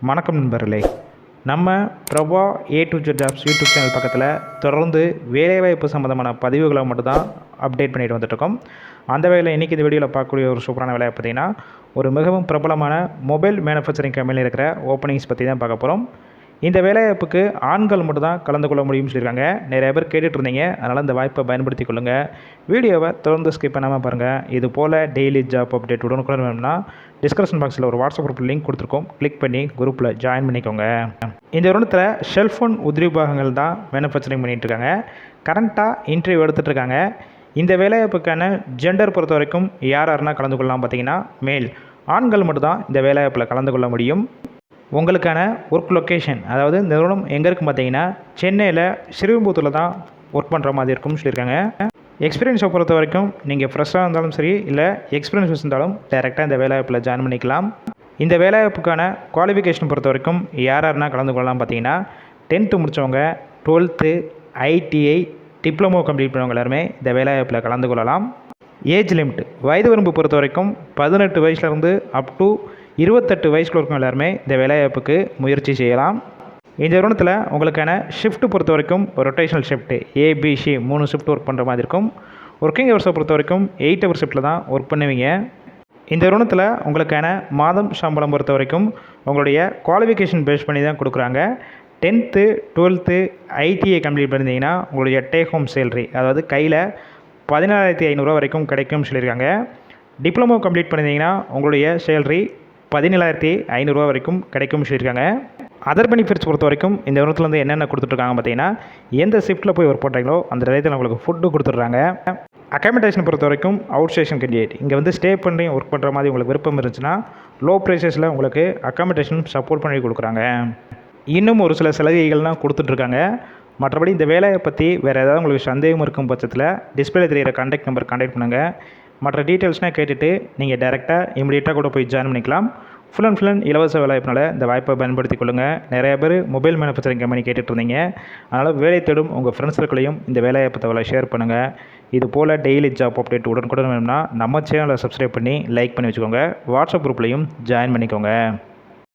வணக்கம் நண்பர்களே. நம்ம Prabha A to Z jobs YouTube channel பக்கத்தில் தொடர்ந்து வேலைவாய்ப்பு சம்மந்தமான பதிவுகளை மட்டும்தான் அப்டேட் பண்ணிட்டு வந்துட்டுருக்கோம். அந்த வகையில் இன்றைக்கி இந்த வீடியோவில் பார்க்கக்கூடிய ஒரு சூப்பரான வேலையை பார்த்திங்கன்னா, ஒரு மிகவும் பிரபலமான மொபைல் மேனுஃபேக்சரிங் கம்பெனியில் இருக்கிற ஓப்பனிங்ஸ் பற்றி தான் பார்க்க போகிறோம். இந்த வேலைவாய்ப்புக்கு ஆண்கள் மட்டும் தான் கலந்து கொள்ள முடியும்னு சொல்லியிருக்காங்க. நிறைய பேர் கேட்டுட்டு இருந்தீங்க, அதனால் இந்த வாய்ப்பை பயன்படுத்தி கொள்ளுங்கள். வீடியோவை தொடர்ந்து ஸ்கிப் பண்ணாமல் பாருங்கள். இது போல் டெய்லி ஜாப் அப்டேட் உடனுக்குடன் வேணும்னா டிஸ்கிரிப்ஷன் பாக்ஸில் ஒரு வாட்ஸ்அப் குரூப் லிங்க் கொடுத்துருக்கோம். கிளிக் பண்ணி குரூப்பில் ஜாயின் பண்ணிக்கோங்க. இந்த வருடத்தில் செல்ஃபோன் உதிரிபாகங்கள் தான் மேனுஃபேக்சரிங் பண்ணிகிட்டு இருக்காங்க. கரண்ட்டாக இன்டர்வியூ எடுத்துகிட்டு இருக்காங்க. இந்த வேலைவாய்ப்புக்கான ஜெண்டர் பொறுத்த வரைக்கும் யாருன்னா கலந்து கொள்ளலாம் பார்த்தீங்கன்னா, மேல் ஆண்கள் மட்டும்தான் இந்த வேலைவாய்ப்பில் கலந்து கொள்ள முடியும். உங்களுக்கான ஒர்க் லொக்கேஷன், அதாவது நிறுவனம் எங்கே இருக்குன்னு பார்த்தீங்கன்னா, சென்னையில் ஸ்ரீவில்லிபுத்தூரில் தான் ஒர்க் பண்ணுற மாதிரி இருக்கும்னு சொல்லியிருக்காங்க. எக்ஸ்பீரியன்ஸை பொறுத்த வரைக்கும் நீங்கள் ஃப்ரெஷ்ஷாக இருந்தாலும் சரி, இல்லை எக்ஸ்பீரியன்ஸ் இருந்தாலும் டைரெக்டாக இந்த வேலைவாய்ப்பில் ஜாயின் பண்ணிக்கலாம். இந்த வேலைவாய்ப்புக்கான குவாலிஃபிகேஷன் பொறுத்த வரைக்கும் யாருன்னா கலந்து கொள்ளலாம் பார்த்தீங்கன்னா, 10th முடித்தவங்க, 12th, ITI, டிப்ளமோ கம்ப்ளீட் பண்ணவங்க எல்லாருமே இந்த வேலைவாய்ப்பில் கலந்து கொள்ளலாம். ஏஜ் லிமிட், வயது வரம்பு பொறுத்த வரைக்கும் 18 வயசுலேருந்து அப் டு 28 வயசுக்குள்ள இருக்கும் எல்லாருமே இந்த வேலைவாய்ப்புக்கு முயற்சி செய்யலாம். இந்த நிறுவனத்தில் உங்களுக்கான ஷிஃப்ட் பொறுத்த வரைக்கும் rotational shift ABC 3 shift work பண்ணுற மாதிரி இருக்கும். ஒர்க்கிங் ஹவர்ஸை பொறுத்த வரைக்கும் 8 ஹவர் ஷிஃப்ட்டில் தான் ஒர்க் பண்ணுவீங்க. இந்த நிறுவனத்தில் உங்களுக்கான மாதம் சம்பளம் பொறுத்த வரைக்கும் உங்களுடைய குவாலிஃபிகேஷன் பேஸ் பண்ணி தான் கொடுக்குறாங்க. 10th, 12th, ITI கம்ப்ளீட் பண்ணியிருந்தீங்கன்னா உங்களுடைய டேக் ஹோம் சேலரி, அதாவது கையில் 17,500 வரைக்கும் கிடைக்கும்னு சொல்லியிருக்காங்க. டிப்ளமோ கம்ப்ளீட் பண்ணியிருந்தீங்கன்னா உங்களுடைய சேலரி 17,500 வரைக்கும் கிடைக்கும்னு சொல்லியிருக்காங்க. அதர் பெனிஃபிட்ஸ் பொறுத்த வரைக்கும் இந்த நிறுவனத்தில் வந்து என்னென்ன கொடுத்துட்ருக்காங்க பார்த்தீங்கன்னா, எந்த ஷிஃப்ட்டில் போய் ஒர்க் பண்ணுறீங்களோ அந்த டயத்தில் உங்களுக்கு ஃபுட்டு கொடுத்துட்றாங்க. அக்காமடேஷன் பொறுத்த வரைக்கும் அவுட் ஸ்டேஷன் கேண்டிடேட், இங்கே வந்து ஸ்டே பண்ணி ஒர்க் பண்ணுற மாதிரி உங்களுக்கு விருப்பம் இருந்துச்சுன்னா லோ ப்ரைஸஸில் உங்களுக்கு அக்காமடேஷன் சப்போர்ட் பண்ணி கொடுக்குறாங்க. இன்னும் ஒரு சில சலுகைகள்லாம் கொடுத்துட்ருக்காங்க. மற்றபடி இந்த வேலையை பற்றி வேறு ஏதாவது உங்களுக்கு சந்தேகம் இருக்கும் பட்சத்தில் டிஸ்பிளே தெரிகிற கான்டாக்ட் நம்பர் கான்டாக்ட் பண்ணுங்கள். மற்ற டீட்டெயில்ஸ்னால் கேட்டுட்டு நீங்கள் டேரெக்டாக இமீடியட்டாக கூட போய் ஜாயின் பண்ணிக்கலாம். ஃபுல் அண்ட் இலவச வேலைவாய்ப்பினால் இந்த வாய்ப்பை பயன்படுத்தி கொள்ளுங்கள். நிறைய பேர் மொபைல் மேனுஃபேக்சரிங் கம்பெனி கேட்டுட்டு இருந்தீங்க, அதனால் வேலை தேடும் உங்கள் ஃப்ரெண்ட்ஸ் சர்க்கிளையும் இந்த வேலைவாய்ப்பு தகவலை ஷேர் பண்ணுங்கள். இது போல் டெய்லி ஜாப் அப்டேட் உடனுக்குடன் வேணும்னா நம்ம சேனலை சப்ஸ்கிரைப் பண்ணி லைக் பண்ணி வச்சுக்கோங்க. வாட்ஸ்அப் குரூப்லையும் ஜாயின் பண்ணிக்கோங்க.